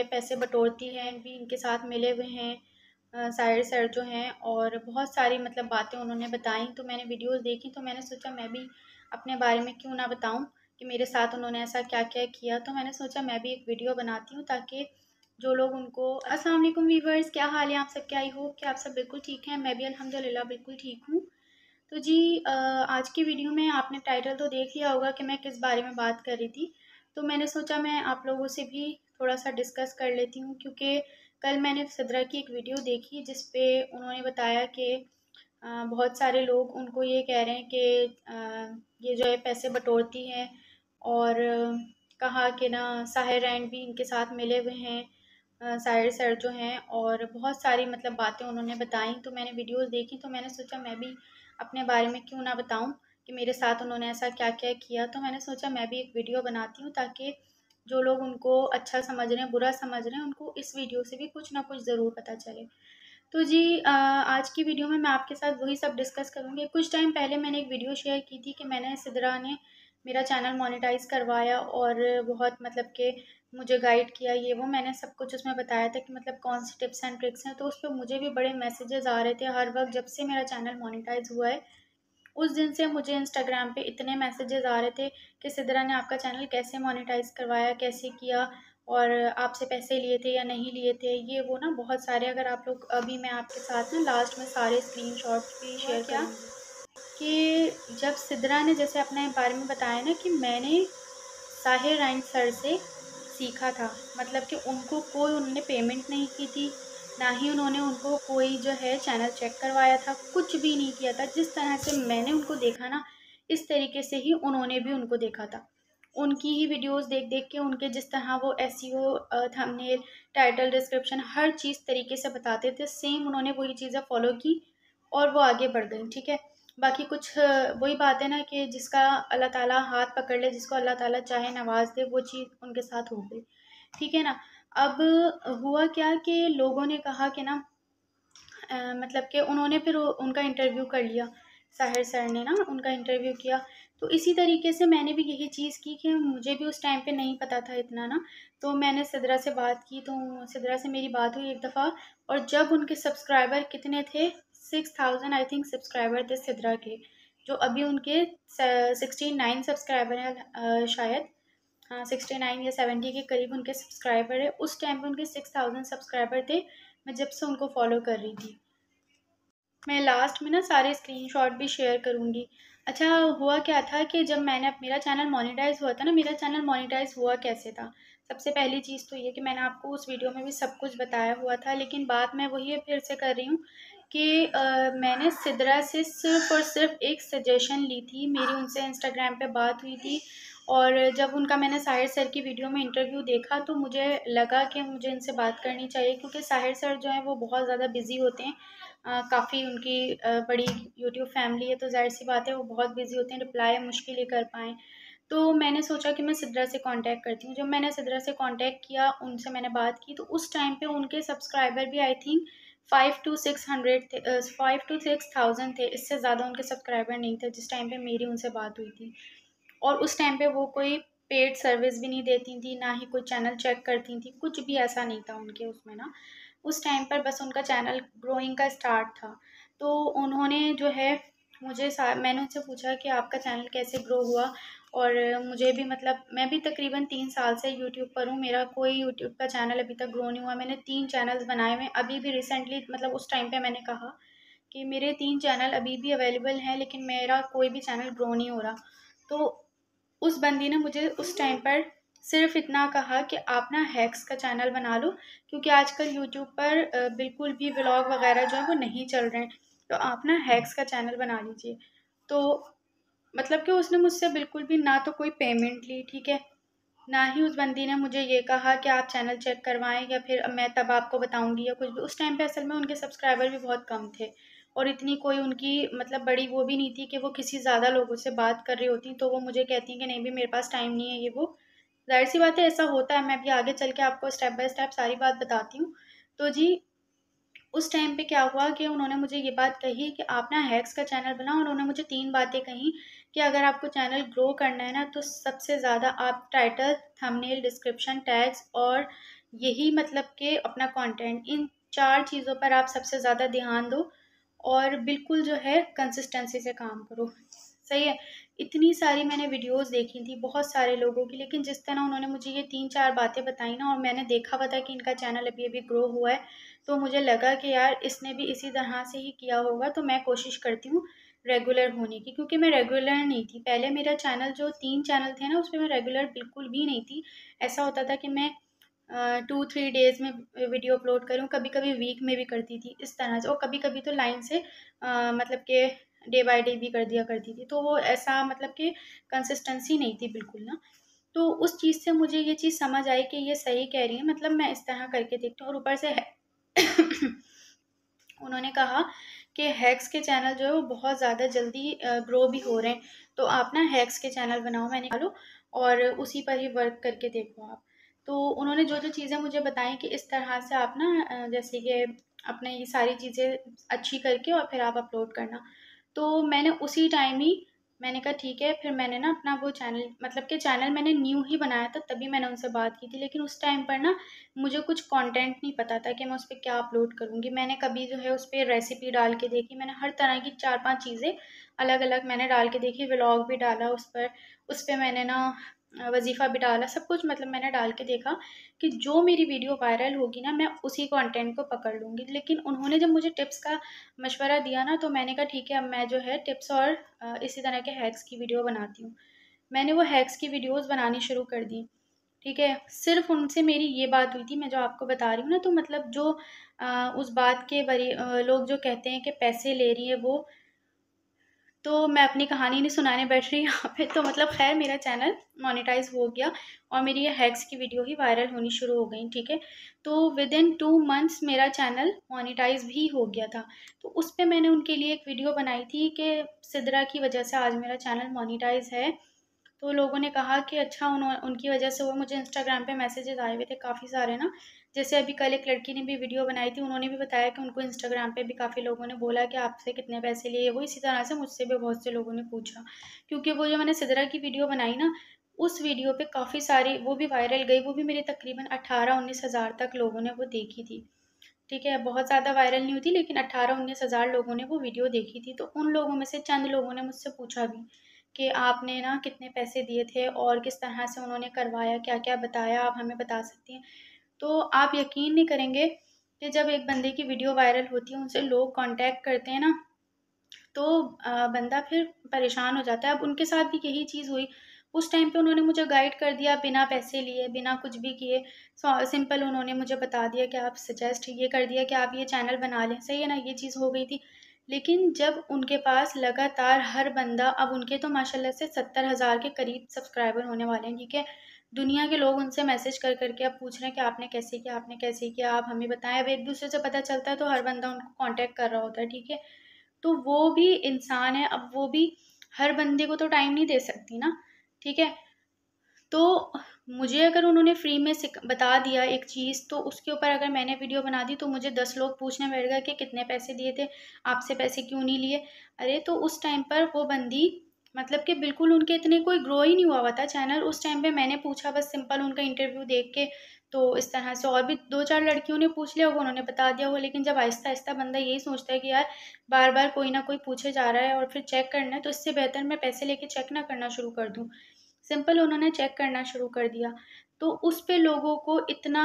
पैसे बटोरती है भी इनके साथ मिले हुए हैं साहिर सर जो हैं, और बहुत सारी मतलब बातें उन्होंने बताई। तो मैंने वीडियोस देखी तो मैंने सोचा मैं भी अपने बारे में क्यों ना बताऊं कि मेरे साथ उन्होंने ऐसा क्या क्या किया। तो मैंने सोचा मैं भी एक वीडियो बनाती हूँ ताकि जो लोग उनको अस्सलाम वालेकुम वीवर्स, क्या हाल है आप सब? क्या आई होप कि आप सब बिल्कुल ठीक हैं। मैं भी अल्हम्दुलिल्लाह बिल्कुल ठीक हूँ। तो जी आज की वीडियो में आपने टाइटल तो देख लिया होगा कि मैं किस बारे में बात कर रही थी। तो मैंने सोचा मैं आप लोगों से भी थोड़ा सा डिस्कस कर लेती हूँ, क्योंकि कल मैंने सिद्रा की एक वीडियो देखी जिस पे उन्होंने बताया कि बहुत सारे लोग उनको ये कह रहे हैं कि ये जो है पैसे बटोरती हैं, और कहा कि ना साहिर एंड भी इनके साथ मिले हुए हैं साहिर सर जो हैं, और बहुत सारी मतलब बातें उन्होंने बताई। तो मैंने वीडियोस देखी तो मैंने सोचा मैं भी अपने बारे में क्यों ना बताऊं कि मेरे साथ उन्होंने ऐसा क्या क्या किया। तो मैंने सोचा मैं भी एक वीडियो बनाती हूँ ताकि जो लोग उनको अच्छा समझ रहे हैं बुरा समझ रहे हैं उनको इस वीडियो से भी कुछ ना कुछ ज़रूर पता चले। तो जी आज की वीडियो में मैं आपके साथ वही सब डिस्कस करूँगी। कुछ टाइम पहले मैंने एक वीडियो शेयर की थी कि मैंने सिद्रा ने मेरा चैनल मोनेटाइज करवाया, और बहुत मतलब कि मुझे गाइड किया, ये वो मैंने सब कुछ उसमें बताया था कि मतलब कौन सी टिप्स एंड ट्रिक्स हैं। तो उस पर मुझे भी बड़े मैसेजेस आ रहे थे हर वक्त। जब से मेरा चैनल मोनेटाइज हुआ है उस दिन से मुझे इंस्टाग्राम पे इतने मैसेजेस आ रहे थे कि सिद्रा ने आपका चैनल कैसे मोनेटाइज करवाया, कैसे किया, और आपसे पैसे लिए थे या नहीं लिए थे, ये वो ना बहुत सारे। अगर आप लोग अभी मैं आपके साथ ना लास्ट में सारे स्क्रीनशॉट्स भी शेयर किया कि जब सिद्रा ने जैसे अपने बारे में बताया ना कि मैंने साहिर एंड सर से सीखा था, मतलब कि उनको कोई उन्होंने पेमेंट नहीं की थी, ना ही उन्होंने उनको कोई जो है चैनल चेक करवाया था, कुछ भी नहीं किया था। जिस तरह से मैंने उनको देखा ना इस तरीके से ही उन्होंने भी उनको देखा था। उनकी ही वीडियोस देख देख के उनके जिस तरह वो एसईओ, थंबनेल, टाइटल, डिस्क्रिप्शन हर चीज़ तरीके से बताते थे, सेम उन्होंने वही चीज़ें फॉलो की और वो आगे बढ़ गई। ठीक है, बाकी कुछ वही बात है ना कि जिसका अल्लाह ताला हाथ पकड़ ले, जिसको अल्लाह ताला चाहे नवाज दे, वो चीज़ उनके साथ हो गई। ठीक है ना। अब हुआ क्या कि लोगों ने कहा कि ना मतलब कि उन्होंने फिर उनका इंटरव्यू कर लिया, साहिर सर ने ना उनका इंटरव्यू किया। तो इसी तरीके से मैंने भी यही चीज़ की कि मुझे भी उस टाइम पे नहीं पता था इतना ना। तो मैंने सिद्रा से बात की, तो सिद्रा से मेरी बात हुई एक दफ़ा, और जब उनके सब्सक्राइबर कितने थे, 6000 आई थिंक सब्सक्राइबर थे सिद्रा के, जो अभी उनके 69 सब्सक्राइबर हैं शायद। हाँ, 69 या 70 के करीब उनके सब्सक्राइबर है। उस टाइम पे उनके 6000 सब्सक्राइबर थे, मैं जब से उनको फॉलो कर रही थी। मैं लास्ट में ना सारे स्क्रीनशॉट भी शेयर करूँगी। अच्छा, हुआ क्या था कि जब मैंने मेरा चैनल मोनेटाइज हुआ था ना, मेरा चैनल मोनेटाइज हुआ कैसे था? सबसे पहली चीज़ तो ये कि मैंने आपको उस वीडियो में भी सब कुछ बताया हुआ था, लेकिन बात मैं वही फिर से कर रही हूँ कि मैंने सिद्रा से सिर्फ़ और सिर्फ एक सजेशन ली थी। मेरी उनसे इंस्टाग्राम पे बात हुई थी, और जब उनका मैंने साहिर सर की वीडियो में इंटरव्यू देखा तो मुझे लगा कि मुझे इनसे बात करनी चाहिए, क्योंकि साहिर सर जो हैं वो बहुत ज़्यादा बिज़ी होते हैं। काफ़ी उनकी बड़ी यूट्यूब फैमिली है, तो ज़ाहिर-सी बात है वो बहुत बिज़ी होते हैं, रिप्लाई मुश्किल ही कर पाएँ। तो मैंने सोचा कि मैं सिद्रा से कांटेक्ट करती हूँ। जब मैंने सिद्रा से कांटेक्ट किया, उनसे मैंने बात की, तो उस टाइम पे उनके सब्सक्राइबर भी आई थिंक 5 टू 600 थे, 5 टू 6000 थे, इससे ज़्यादा उनके सब्सक्राइबर नहीं थे जिस टाइम पे मेरी उनसे बात हुई थी। और उस टाइम पे वो कोई पेड सर्विस भी नहीं देती थी, ना ही कोई चैनल चेक करती थी, कुछ भी ऐसा नहीं था उनके उसमें ना। उस टाइम पर बस उनका चैनल ग्रोइंग का स्टार्ट था। तो उन्होंने जो है मैंने उनसे पूछा कि आपका चैनल कैसे ग्रो हुआ, और मुझे भी मतलब मैं भी तकरीबन 3 साल से यूट्यूब पर हूँ, मेरा कोई यूट्यूब का चैनल अभी तक ग्रो नहीं हुआ। मैंने 3 चैनल्स बनाए हुए हैं, अभी भी रिसेंटली मतलब उस टाइम पे मैंने कहा कि मेरे 3 चैनल अभी भी अवेलेबल हैं, लेकिन मेरा कोई भी चैनल ग्रो नहीं हो रहा। तो उस बंदी ने मुझे उस टाइम पर सिर्फ़ इतना कहा कि आप ना हैक्स का चैनल बना लो, क्योंकि आजकल यूट्यूब पर बिल्कुल भी व्लॉग वगैरह जो है वो नहीं चल रहे हैं, तो आप ना हैक्स का चैनल बना लीजिए। तो मतलब कि उसने मुझसे बिल्कुल भी ना तो कोई पेमेंट ली, ठीक है, ना ही उस बंदी ने मुझे ये कहा कि आप चैनल चेक करवाएँ या फिर मैं तब आपको बताऊँगी या कुछ भी। उस टाइम पे असल में उनके सब्सक्राइबर भी बहुत कम थे, और इतनी कोई उनकी मतलब बड़ी वो भी नहीं थी कि वो किसी ज़्यादा लोगों से बात कर रही होती, तो वो मुझे कहती हैं कि नहीं भी मेरे पास टाइम नहीं है ये वो। ज़ाहिर-सी बात है ऐसा होता है, मैं अभी आगे चल के आपको स्टेप बाय स्टेप सारी बात बताती हूँ। तो जी उस टाइम पे क्या हुआ कि उन्होंने मुझे ये बात कही कि आप ना हैक्स का चैनल बनाओ, और उन्होंने मुझे 3 बातें कहीं कि अगर आपको चैनल ग्रो करना है ना, तो सबसे ज़्यादा आप टाइटल, थंबनेल, डिस्क्रिप्शन, टैग्स और यही मतलब कि अपना कंटेंट, इन 4 चीज़ों पर आप सबसे ज़्यादा ध्यान दो और बिल्कुल जो है कंसिस्टेंसी से काम करो। सही है। इतनी सारी मैंने वीडियोस देखी थी बहुत सारे लोगों की, लेकिन जिस तरह उन्होंने मुझे ये 3-4 बातें बताई ना, और मैंने देखा हुआ था कि इनका चैनल अभी-अभी ग्रो हुआ है, तो मुझे लगा कि यार इसने भी इसी तरह से ही किया होगा, तो मैं कोशिश करती हूँ रेगुलर होने की, क्योंकि मैं रेगुलर नहीं थी। पहले मेरा चैनल जो 3 चैनल थे ना, उसपे मैं रेगुलर बिल्कुल भी नहीं थी। ऐसा होता था कि मैं 2-3 डेज़ में वीडियो अपलोड करूँ, कभी-कभी वीक में भी करती थी, इस तरह से। और कभी-कभी तो लाइन से मतलब कि डे बाय डे भी कर दिया करती थी। तो वो ऐसा मतलब कि कंसिस्टेंसी नहीं थी बिल्कुल ना। तो उस चीज़ से मुझे ये चीज़ समझ आई कि ये सही कह रही है, मतलब मैं इस तरह करके देखती हूँ। और ऊपर से है उन्होंने कहा कि हैक्स के चैनल जो है वो बहुत ज़्यादा जल्दी ग्रो भी हो रहे हैं, तो आप ना हैक्स के चैनल बनाओ, मैंने कहा लो, और उसी पर ही वर्क करके देखो आप। तो उन्होंने जो-जो चीज़ें मुझे बताई कि इस तरह से आप ना जैसे कि अपने ये सारी चीज़ें अच्छी करके और फिर आप अपलोड करना। तो मैंने उसी टाइम ही मैंने कहा ठीक है, फिर मैंने ना अपना वो चैनल, मतलब कि चैनल मैंने न्यू ही बनाया था, तभी मैंने उनसे बात की थी। लेकिन उस टाइम पर ना मुझे कुछ कंटेंट नहीं पता था कि मैं उस पे क्या अपलोड करूँगी। मैंने कभी जो है उस पे रेसिपी डाल के देखी, मैंने हर तरह की 4-5 चीज़ें अलग-अलग मैंने डाल के देखी, व्लॉग भी डाला उस पर, उस पे मैंने ना वज़ीफ़ा भी डाला, सब कुछ मतलब मैंने डाल के देखा कि जो मेरी वीडियो वायरल होगी ना, मैं उसी कंटेंट को पकड़ लूँगी। लेकिन उन्होंने जब मुझे टिप्स का मशवरा दिया ना, तो मैंने कहा ठीक है, अब मैं जो है टिप्स और इसी तरह के हैक्स की वीडियो बनाती हूँ। मैंने वो हैक्स की वीडियोज़ बनानी शुरू कर दी। ठीक है, सिर्फ़ उनसे मेरी ये बात हुई थी, मैं जो आपको बता रही हूँ ना, तो मतलब जो उस बात के लोग जो कहते हैं कि पैसे ले रही है वो, तो मैं अपनी कहानी नहीं सुनाने बैठ रही यहाँ पे। तो मतलब ख़ैर मेरा चैनल मोनेटाइज़ हो गया और मेरी ये हैक्स की वीडियो ही वायरल होनी शुरू हो गई, ठीक है। तो विदिन 2 मंथ्स मेरा चैनल मोनेटाइज़ भी हो गया था। तो उस पे मैंने उनके लिए एक वीडियो बनाई थी कि सिद्रा की वज़ह से आज मेरा चैनल मोनेटाइज़ है। तो लोगों ने कहा कि अच्छा, उनकी वजह से हुआ। मुझे इंस्टाग्राम पे मैसेजेस आए हुए थे काफ़ी सारे ना। जैसे अभी कल एक लड़की ने भी वीडियो बनाई थी, उन्होंने भी बताया कि उनको इंस्टाग्राम पे भी काफ़ी लोगों ने बोला कि आपसे कितने पैसे लिए वो। इसी तरह से मुझसे भी बहुत से लोगों ने पूछा, क्योंकि वो जो मैंने सिदरा की वीडियो बनाई ना, उस वीडियो पे काफ़ी सारी वो भी वायरल गई। वो भी मेरी तकरीबन 18-19 हज़ार तक लोगों ने वो देखी थी। ठीक है, बहुत ज़्यादा वायरल नहीं हुई थी, लेकिन 18-19 हज़ार लोगों ने वो वीडियो देखी थी। तो उन लोगों में से चंद लोगों ने मुझसे पूछा भी कि आपने ना कितने पैसे दिए थे और किस तरह से उन्होंने करवाया, क्या-क्या बताया, आप हमें बता सकती हैं? तो आप यकीन नहीं करेंगे कि जब एक बंदे की वीडियो वायरल होती है, उनसे लोग कॉन्टैक्ट करते हैं ना, तो बंदा फिर परेशान हो जाता है। अब उनके साथ भी यही चीज़ हुई। उस टाइम पे उन्होंने मुझे गाइड कर दिया बिना पैसे लिए, बिना कुछ भी किए। सिंपल उन्होंने मुझे बता दिया कि आप सजेस्ट ये कर दिया कि आप ये चैनल बना लें, सही है ना? ये चीज़ हो गई थी। लेकिन जब उनके पास लगातार हर बंदा, अब उनके तो माशाल्लाह से 70,000 के करीब सब्सक्राइबर होने वाले हैं, ठीक है? दुनिया के लोग उनसे मैसेज कर कर के अब पूछ रहे हैं कि आपने कैसे किया, आपने कैसे किया, आप हमें बताएँ। अब एक-दूसरे से पता चलता है तो हर बंदा उनको कॉन्टैक्ट कर रहा होता है, ठीक है? तो वो भी इंसान है, अब वो भी हर बंदे को तो टाइम नहीं दे सकती ना, ठीक है? तो मुझे अगर उन्होंने फ्री में बता दिया एक चीज़, तो उसके ऊपर अगर मैंने वीडियो बना दी, तो मुझे 10 लोग पूछने बैठ गए कि कितने पैसे दिए थे, आपसे पैसे क्यों नहीं लिए? अरे तो उस टाइम पर वो बंदी, मतलब कि बिल्कुल उनके इतने कोई ग्रो ही नहीं हुआ हुआ था चैनल। उस टाइम पे मैंने पूछा बस सिंपल उनका इंटरव्यू देख के, तो इस तरह से और भी 2-4 लड़कियों ने पूछ लिया होगा, उन्होंने बता दिया होगा। लेकिन जब आहिस्ता-आहिस्ता बंदा यही सोचता है कि यार बार-बार कोई ना कोई पूछे जा रहा है और फिर चेक करना है, तो इससे बेहतर मैं पैसे लेके चेक ना करना शुरू कर दूँ। सिंपल उन्होंने चेक करना शुरू कर दिया। तो उस पे लोगों को इतना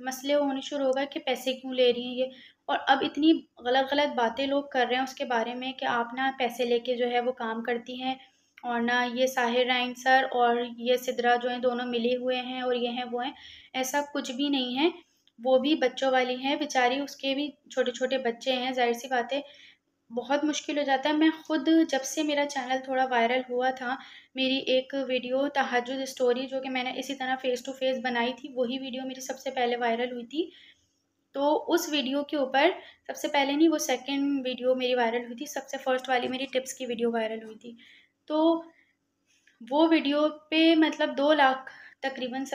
मसले होने शुरू हो गए कि पैसे क्यों ले रही हैं ये? और अब इतनी गलत-गलत बातें लोग कर रहे हैं उसके बारे में कि आप ना पैसे लेके जो है वो काम करती हैं, और ना ये साहिर राइन सर और ये सिद्रा जो हैं दोनों मिले हुए हैं और ये हैं वो हैं। ऐसा कुछ भी नहीं है। वो भी बच्चों वाली हैं बेचारी, उसके भी छोटे-छोटे बच्चे हैं, ज़ाहिर-सी बात है बहुत मुश्किल हो जाता है। मैं खुद जब से मेरा चैनल थोड़ा वायरल हुआ था, मेरी एक वीडियो तहज्जुद स्टोरी जो कि मैंने इसी तरह फ़ेस टू फ़ेस बनाई थी, वही वीडियो मेरी सबसे पहले वायरल हुई थी। तो उस वीडियो के ऊपर सबसे पहले नहीं, वो सेकंड वीडियो मेरी वायरल हुई थी, सबसे फर्स्ट वाली मेरी टिप्स की वीडियो वायरल हुई थी। तो वो वीडियो पे मतलब 2 लाख तकरीबन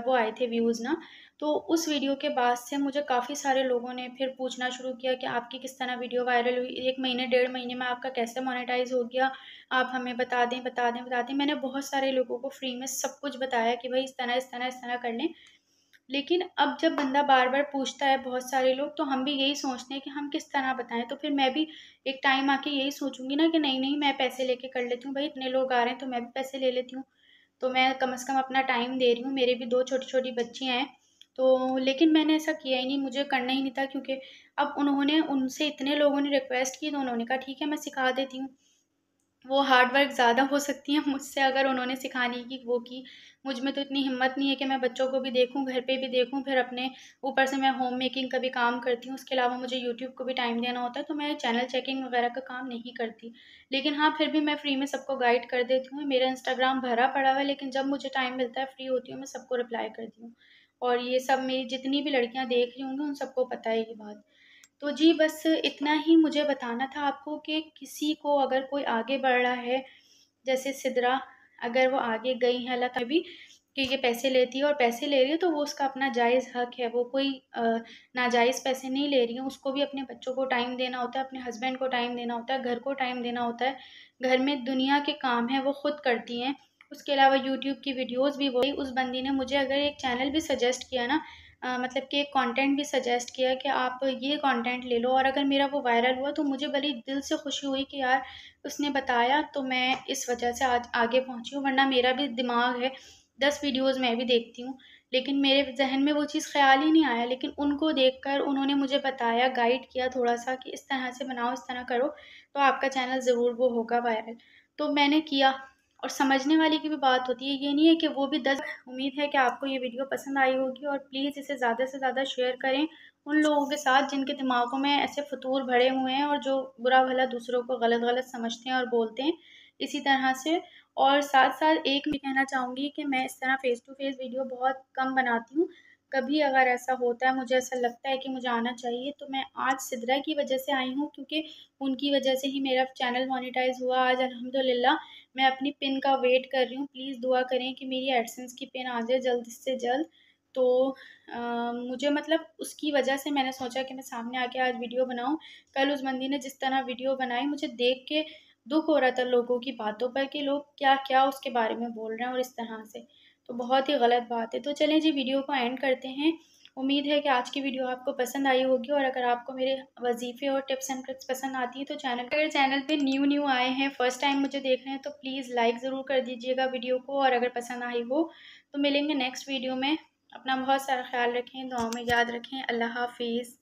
वो आए थे व्यूज़ ना। तो उस वीडियो के बाद से मुझे काफ़ी सारे लोगों ने फिर पूछना शुरू किया कि आपकी किस तरह वीडियो वायरल हुई? 1 महीने, डेढ़ महीने में आपका कैसे मोनेटाइज़ हो गया? आप हमें बता दें, बता दें, बता दें। मैंने बहुत सारे लोगों को फ्री में सब कुछ बताया कि भई इस तरह, इस तरह, इस तरह कर लें। लेकिन अब जब बंदा बार बार पूछता है, बहुत सारे लोग, तो हम भी यही सोचते हैं कि हम किस तरह बताएं। तो फिर मैं भी एक टाइम आके यही सोचूंगी ना कि नहीं नहीं, मैं पैसे लेके कर लेती हूँ भाई, इतने लोग आ रहे हैं तो मैं भी पैसे ले लेती हूँ। तो मैं कम से कम अपना टाइम दे रही हूँ, मेरे भी दो छोटी छोटी बच्चियाँ हैं। तो लेकिन मैंने ऐसा किया ही नहीं, मुझे करना ही नहीं था, क्योंकि अब उन्होंने, उनसे इतने लोगों ने रिक्वेस्ट की तो उन्होंने कहा ठीक है मैं सिखा देती हूँ। वो हार्ड वर्क ज़्यादा हो सकती हैं मुझसे, अगर उन्होंने सिखाने की वो की। मुझ में तो इतनी हिम्मत नहीं है कि मैं बच्चों को भी देखूं, घर पे भी देखूं, फिर अपने ऊपर से मैं होम मेकिंग का भी काम करती हूँ, उसके अलावा मुझे यूट्यूब को भी टाइम देना होता है, तो मैं चैनल चेकिंग वगैरह का काम नहीं करती। लेकिन हाँ, फिर भी मैं फ्री में सबको गाइड कर देती हूँ। मेरा इंस्टाग्राम भरा पड़ा हुआ है, लेकिन जब मुझे टाइम मिलता है, फ्री होती हूँ, मैं सबको रिप्लाई करती हूँ। और ये सब मेरी जितनी भी लड़कियां देख रही होंगी उन सबको पता है ये बात। तो जी बस इतना ही मुझे बताना था आपको कि किसी को अगर कोई आगे बढ़ रहा है, जैसे सिदरा, अगर वो आगे गई है अल्लाह तभी कि ये पैसे लेती है और पैसे ले रही है, तो वो उसका अपना जायज़ हक है, वो कोई नाजायज़ पैसे नहीं ले रही है। उसको भी अपने बच्चों को टाइम देना होता है, अपने हस्बैंड को टाइम देना होता है, घर को टाइम देना होता है। घर में दुनिया के काम है वो खुद करती हैं। उसके अलावा यूट्यूब की वीडियोस भी वही, उस बंदी ने मुझे अगर एक चैनल भी सजेस्ट किया ना, मतलब कि एक कंटेंट भी सजेस्ट किया कि आप ये कंटेंट ले लो, और अगर मेरा वो वायरल हुआ तो मुझे बड़ी दिल से खुशी हुई कि यार उसने बताया, तो मैं इस वजह से आज आगे पहुंची हूँ। वरना मेरा भी दिमाग है, 10 वीडियोस मैं भी देखती हूँ, लेकिन मेरे जहन में वो चीज़ ख्याल ही नहीं आया। लेकिन उनको देखकर उन्होंने मुझे बताया, गाइड किया थोड़ा सा कि इस तरह से बनाओ, इस तरह करो, तो आपका चैनल ज़रूर वो होगा वायरल। तो मैंने किया। और समझने वाले की भी बात होती है, ये नहीं है कि वो भी 10। उम्मीद है कि आपको ये वीडियो पसंद आई होगी, और प्लीज़ इसे ज़्यादा से ज़्यादा शेयर करें उन लोगों के साथ जिनके दिमागों में ऐसे फतूर भरे हुए हैं, और जो बुरा भला दूसरों को गलत गलत समझते हैं और बोलते हैं इसी तरह से। और साथ साथ एक भी कहना चाहूँगी कि मैं इस तरह फेस टू फेस वीडियो बहुत कम बनाती हूँ। कभी अगर ऐसा होता है, मुझे ऐसा लगता है कि मुझे आना चाहिए, तो मैं आज सिदरा की वजह से आई हूँ, क्योंकि उनकी वजह से ही मेरा चैनल मोनेटाइज हुआ आज अल्हम्दुलिल्लाह। मैं अपनी पिन का वेट कर रही हूँ, प्लीज़ दुआ करें कि मेरी एडसेंस की पिन आ जाए जल्द से जल्द। तो मुझे मतलब उसकी वजह से मैंने सोचा कि मैं सामने आके आज वीडियो बनाऊँ। कल उस बंदी ने जिस तरह वीडियो बनाई, मुझे देख के दुख हो रहा था लोगों की बातों पर कि लोग क्या क्या उसके बारे में बोल रहे हैं और इस तरह से। तो बहुत ही गलत बात है। तो चलें जी, वीडियो को एंड करते हैं। उम्मीद है कि आज की वीडियो आपको पसंद आई होगी, और अगर आपको मेरे वजीफ़े और टिप्स एंड ट्रिक्स पसंद आती हैं तो अगर चैनल पे न्यू आए हैं, फर्स्ट टाइम मुझे देख रहे हैं, तो प्लीज़ लाइक ज़रूर कर दीजिएगा वीडियो को, और अगर पसंद आई हो तो मिलेंगे नेक्स्ट वीडियो में। अपना बहुत सारा ख्याल रखें, दुआओं में याद रखें। अल्लाह हाफिज़।